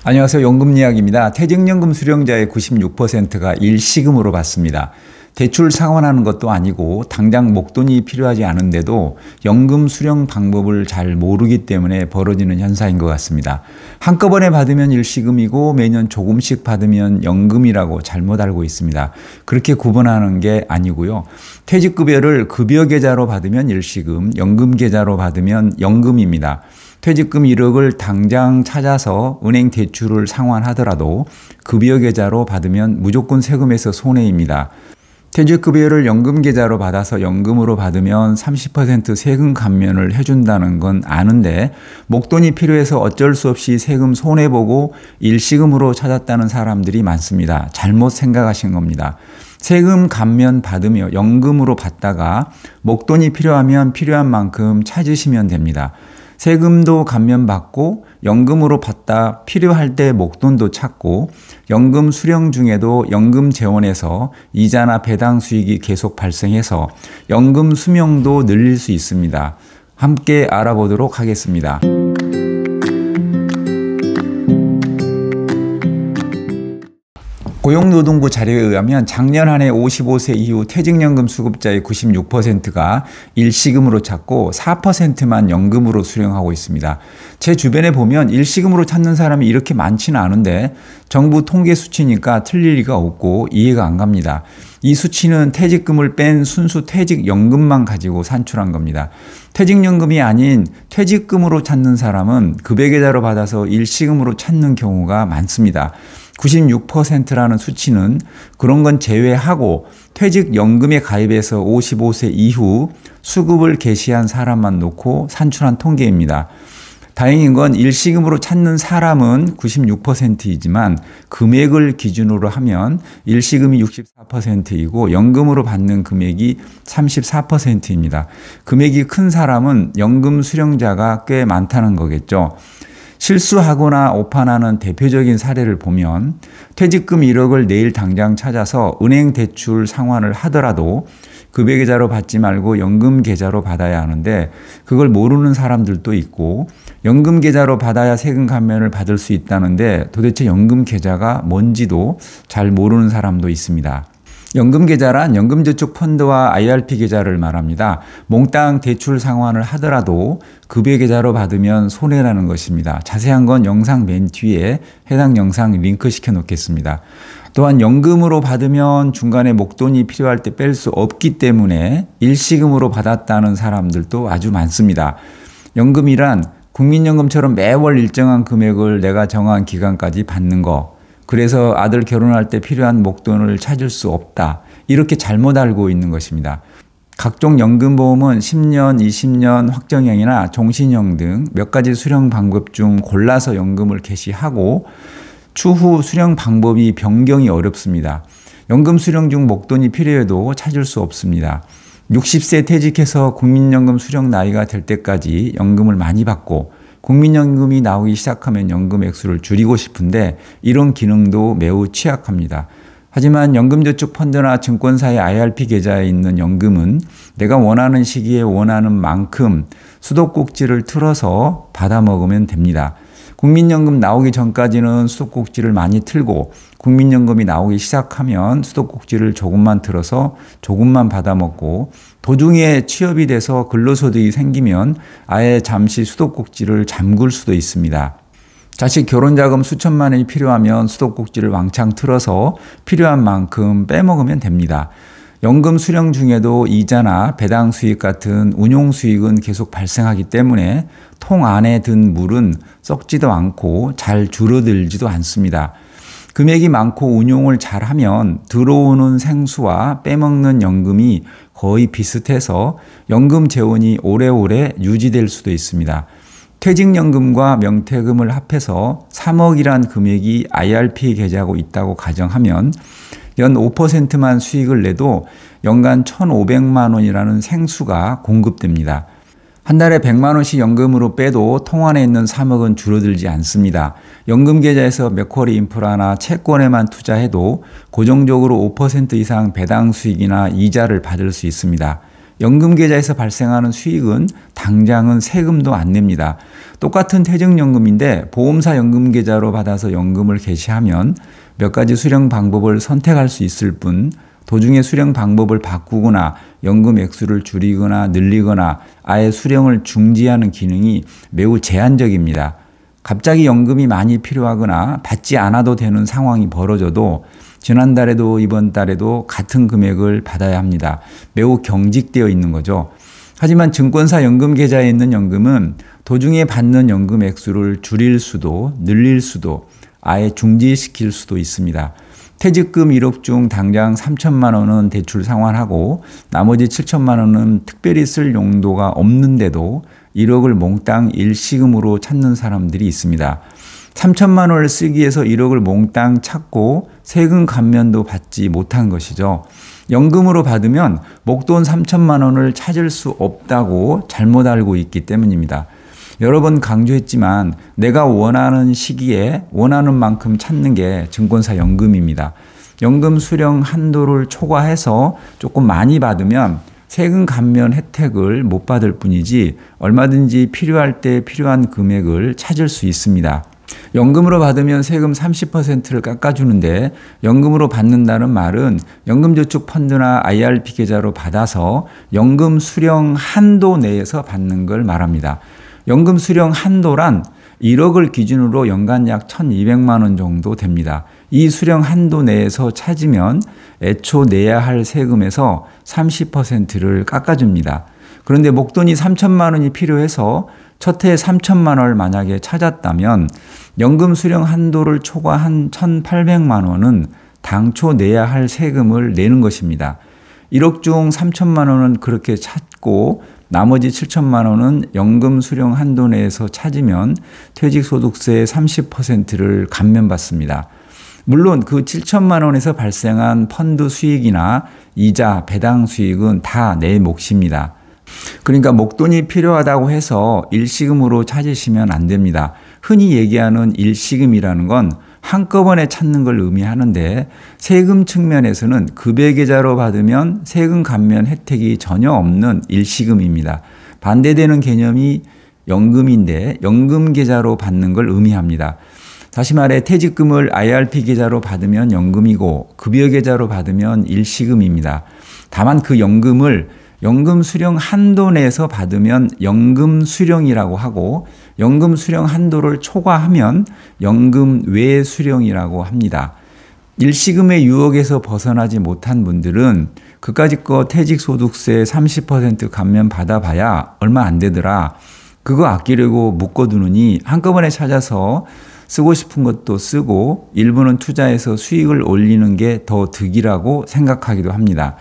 안녕하세요. 연금이야기입니다. 퇴직연금 수령자의 96%가 일시금으로 받습니다. 대출 상환하는 것도 아니고 당장 목돈이 필요하지 않은데도 연금 수령 방법을 잘 모르기 때문에 벌어지는 현상인 것 같습니다. 한꺼번에 받으면 일시금이고 매년 조금씩 받으면 연금이라고 잘못 알고 있습니다. 그렇게 구분하는 게 아니고요. 퇴직급여를 급여계좌로 받으면 일시금, 연금계좌로 받으면 연금입니다. 퇴직금 1억을 당장 찾아서 은행 대출을 상환하더라도 급여계좌로 받으면 무조건 세금에서 손해입니다. 퇴직급여를 연금계좌로 받아서 연금으로 받으면 30% 세금 감면을 해준다는 건 아는데 목돈이 필요해서 어쩔 수 없이 세금 손해보고 일시금으로 찾았다는 사람들이 많습니다. 잘못 생각하신 겁니다. 세금 감면 받으며 연금으로 받다가 목돈이 필요하면 필요한 만큼 찾으시면 됩니다. 세금도 감면받고 연금으로 받다 필요할 때 목돈도 찾고 연금 수령 중에도 연금 재원에서 이자나 배당 수익이 계속 발생해서 연금 수명도 늘릴 수 있습니다. 함께 알아보도록 하겠습니다. 고용노동부 자료에 의하면 작년 한 해 55세 이후 퇴직연금 수급자의 96%가 일시금으로 찾고 4%만 연금으로 수령하고 있습니다. 제 주변에 보면 일시금으로 찾는 사람이 이렇게 많지는 않은데 정부 통계 수치니까 틀릴 리가 없고 이해가 안 갑니다. 이 수치는 퇴직금을 뺀 순수 퇴직연금만 가지고 산출한 겁니다. 퇴직연금이 아닌 퇴직금으로 찾는 사람은 급여계좌로 받아서 일시금으로 찾는 경우가 많습니다. 96%라는 수치는 그런 건 제외하고 퇴직연금에 가입해서 55세 이후 수급을 개시한 사람만 놓고 산출한 통계입니다. 다행인 건 일시금으로 찾는 사람은 96%이지만 금액을 기준으로 하면 일시금이 64%이고 연금으로 받는 금액이 34%입니다. 금액이 큰 사람은 연금 수령자가 꽤 많다는 거겠죠. 실수하거나 오판하는 대표적인 사례를 보면 퇴직금 1억을 내일 당장 찾아서 은행 대출 상환을 하더라도 급여계좌로 받지 말고 연금계좌로 받아야 하는데 그걸 모르는 사람들도 있고 연금계좌로 받아야 세금 감면을 받을 수 있다는데 도대체 연금계좌가 뭔지도 잘 모르는 사람도 있습니다. 연금계좌란 연금저축펀드와 IRP 계좌를 말합니다. 몽땅 대출 상환을 하더라도 급여계좌로 받으면 손해라는 것입니다. 자세한 건 영상 맨 뒤에 해당 영상 링크 시켜 놓겠습니다. 또한 연금으로 받으면 중간에 목돈이 필요할 때 뺄 수 없기 때문에 일시금으로 받았다는 사람들도 아주 많습니다. 연금이란 국민연금처럼 매월 일정한 금액을 내가 정한 기간까지 받는 거. 그래서 아들 결혼할 때 필요한 목돈을 찾을 수 없다. 이렇게 잘못 알고 있는 것입니다. 각종 연금보험은 10년, 20년 확정형이나 종신형 등 몇 가지 수령 방법 중 골라서 연금을 개시하고 추후 수령 방법이 변경이 어렵습니다. 연금 수령 중 목돈이 필요해도 찾을 수 없습니다. 60세 퇴직해서 국민연금 수령 나이가 될 때까지 연금을 많이 받고 국민연금이 나오기 시작하면 연금 액수를 줄이고 싶은데 이런 기능도 매우 취약합니다. 하지만 연금저축펀드나 증권사의 IRP 계좌에 있는 연금은 내가 원하는 시기에 원하는 만큼 수도꼭지를 틀어서 받아먹으면 됩니다. 국민연금 나오기 전까지는 수도꼭지를 많이 틀고 국민연금이 나오기 시작하면 수도꼭지를 조금만 틀어서 조금만 받아먹고 도중에 취업이 돼서 근로소득이 생기면 아예 잠시 수도꼭지를 잠글 수도 있습니다. 자식 결혼자금 수천만 원이 필요하면 수도꼭지를 왕창 틀어서 필요한 만큼 빼먹으면 됩니다. 연금 수령 중에도 이자나 배당 수익 같은 운용 수익은 계속 발생하기 때문에 통 안에 든 물은 썩지도 않고 잘 줄어들지도 않습니다. 금액이 많고 운용을 잘하면 들어오는 생수와 빼먹는 연금이 거의 비슷해서 연금 재원이 오래오래 유지될 수도 있습니다. 퇴직연금과 명퇴금을 합해서 3억이란 금액이 IRP 계좌고 있다고 가정하면 연 5%만 수익을 내도 연간 1,500만 원이라는 생수가 공급됩니다. 한 달에 100만 원씩 연금으로 빼도 통 안에 있는 3억은 줄어들지 않습니다. 연금계좌에서 맥쿼리 인프라나 채권에만 투자해도 고정적으로 5% 이상 배당 수익이나 이자를 받을 수 있습니다. 연금계좌에서 발생하는 수익은 당장은 세금도 안 냅니다. 똑같은 퇴직연금인데 보험사 연금계좌로 받아서 연금을 개시하면 몇 가지 수령 방법을 선택할 수 있을 뿐 도중에 수령 방법을 바꾸거나 연금 액수를 줄이거나 늘리거나 아예 수령을 중지하는 기능이 매우 제한적입니다. 갑자기 연금이 많이 필요하거나 받지 않아도 되는 상황이 벌어져도 지난달에도 이번 달에도 같은 금액을 받아야 합니다. 매우 경직되어 있는 거죠. 하지만 증권사 연금계좌에 있는 연금은 도중에 받는 연금 액수를 줄일 수도 늘릴 수도 아예 중지시킬 수도 있습니다. 퇴직금 1억 중 당장 3천만 원은 대출 상환하고 나머지 7천만 원은 특별히 쓸 용도가 없는데도 1억을 몽땅 일시금으로 찾는 사람들이 있습니다. 3천만 원을 쓰기 위해서 1억을 몽땅 찾고 세금 감면도 받지 못한 것이죠. 연금으로 받으면 목돈 3천만 원을 찾을 수 없다고 잘못 알고 있기 때문입니다. 여러 번 강조했지만 내가 원하는 시기에 원하는 만큼 찾는 게 증권사 연금입니다. 연금 수령 한도를 초과해서 조금 많이 받으면 세금 감면 혜택을 못 받을 뿐이지 얼마든지 필요할 때 필요한 금액을 찾을 수 있습니다. 연금으로 받으면 세금 30%를 깎아주는데 연금으로 받는다는 말은 연금저축펀드나 IRP 계좌로 받아서 연금 수령 한도 내에서 받는 걸 말합니다. 연금 수령 한도란 1억을 기준으로 연간 약 1,200만 원 정도 됩니다. 이 수령 한도 내에서 찾으면 애초 내야 할 세금에서 30%를 깎아줍니다. 그런데 목돈이 3천만 원이 필요해서 첫 해에 3천만 원을 만약에 찾았다면 연금 수령 한도를 초과한 1,800만 원은 당초 내야 할 세금을 내는 것입니다. 1억 중 3천만 원은 그렇게 찾고 나머지 7천만 원은 연금 수령 한도 내에서 찾으면 퇴직소득세의 30%를 감면받습니다. 물론 그 7천만 원에서 발생한 펀드 수익이나 이자, 배당 수익은 다 내 몫입니다. 그러니까 목돈이 필요하다고 해서 일시금으로 찾으시면 안 됩니다. 흔히 얘기하는 일시금이라는 건 한꺼번에 찾는 걸 의미하는데 세금 측면에서는 급여계좌로 받으면 세금 감면 혜택이 전혀 없는 일시금입니다. 반대되는 개념이 연금인데 연금계좌로 받는 걸 의미합니다. 다시 말해 퇴직금을 IRP 계좌로 받으면 연금이고 급여계좌로 받으면 일시금입니다. 다만 그 연금을 연금 수령 한도 내에서 받으면 연금 수령이라고 하고 연금 수령 한도를 초과하면 연금 외 수령이라고 합니다. 일시금의 유혹에서 벗어나지 못한 분들은 그까짓 거 퇴직소득세 30% 감면 받아봐야 얼마 안 되더라. 그거 아끼려고 묶어두느니 한꺼번에 찾아서 쓰고 싶은 것도 쓰고 일부는 투자해서 수익을 올리는 게 더 득이라고 생각하기도 합니다.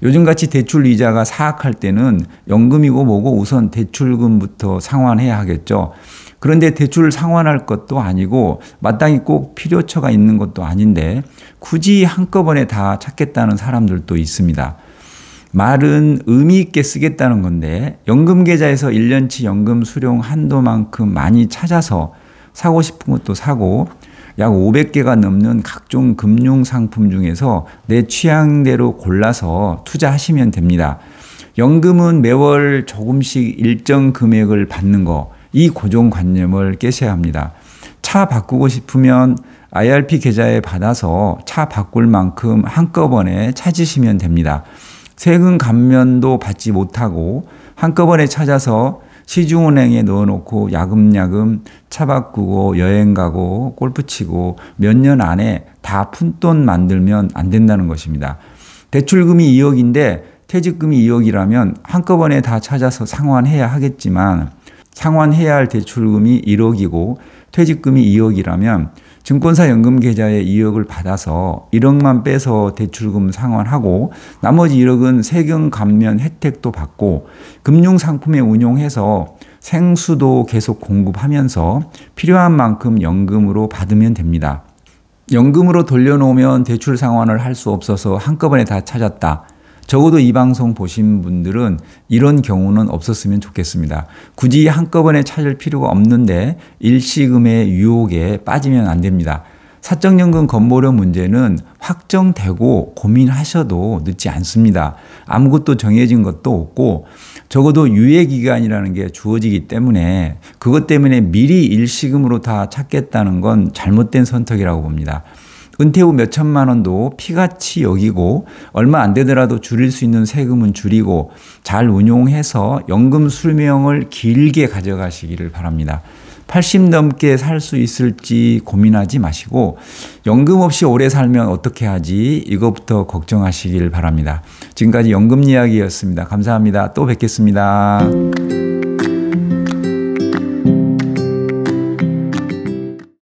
요즘같이 대출 이자가 사악할 때는 연금이고 뭐고 우선 대출금부터 상환해야 하겠죠. 그런데 대출을 상환할 것도 아니고 마땅히 꼭 필요처가 있는 것도 아닌데 굳이 한꺼번에 다 찾겠다는 사람들도 있습니다. 말은 의미 있게 쓰겠다는 건데 연금계좌에서 1년치 연금 수령 한도만큼 많이 찾아서 사고 싶은 것도 사고 약 500개가 넘는 각종 금융상품 중에서 내 취향대로 골라서 투자하시면 됩니다. 연금은 매월 조금씩 일정 금액을 받는 거, 이 고정관념을 깨셔야 합니다. 차 바꾸고 싶으면 IRP 계좌에 받아서 차 바꿀 만큼 한꺼번에 찾으시면 됩니다. 세금 감면도 받지 못하고 한꺼번에 찾아서 시중은행에 넣어놓고 야금야금 차 바꾸고 여행 가고 골프 치고 몇 년 안에 다 푼돈 만들면 안 된다는 것입니다. 대출금이 2억인데 퇴직금이 2억이라면 한꺼번에 다 찾아서 상환해야 하겠지만 상환해야 할 대출금이 1억이고 퇴직금이 2억이라면 증권사 연금계좌에 2억을 받아서 1억만 빼서 대출금 상환하고 나머지 1억은 세금 감면 혜택도 받고 금융상품에 운용해서 생수도 계속 공급하면서 필요한 만큼 연금으로 받으면 됩니다. 연금으로 돌려놓으면 대출 상환을 할 수 없어서 한꺼번에 다 찾았다. 적어도 이 방송 보신 분들은 이런 경우는 없었으면 좋겠습니다. 굳이 한꺼번에 찾을 필요가 없는데 일시금의 유혹에 빠지면 안 됩니다. 사적연금 건보료 문제는 확정되고 고민하셔도 늦지 않습니다. 아무것도 정해진 것도 없고 적어도 유예기간이라는 게 주어지기 때문에 그것 때문에 미리 일시금으로 다 찾겠다는 건 잘못된 선택이라고 봅니다. 은퇴 후 몇 천만 원도 피같이 여기고 얼마 안 되더라도 줄일 수 있는 세금은 줄이고 잘 운용해서 연금 수명을 길게 가져가시기를 바랍니다. 80 넘게 살 수 있을지 고민하지 마시고 연금 없이 오래 살면 어떻게 하지? 이것부터 걱정하시길 바랍니다. 지금까지 연금 이야기였습니다. 감사합니다. 또 뵙겠습니다.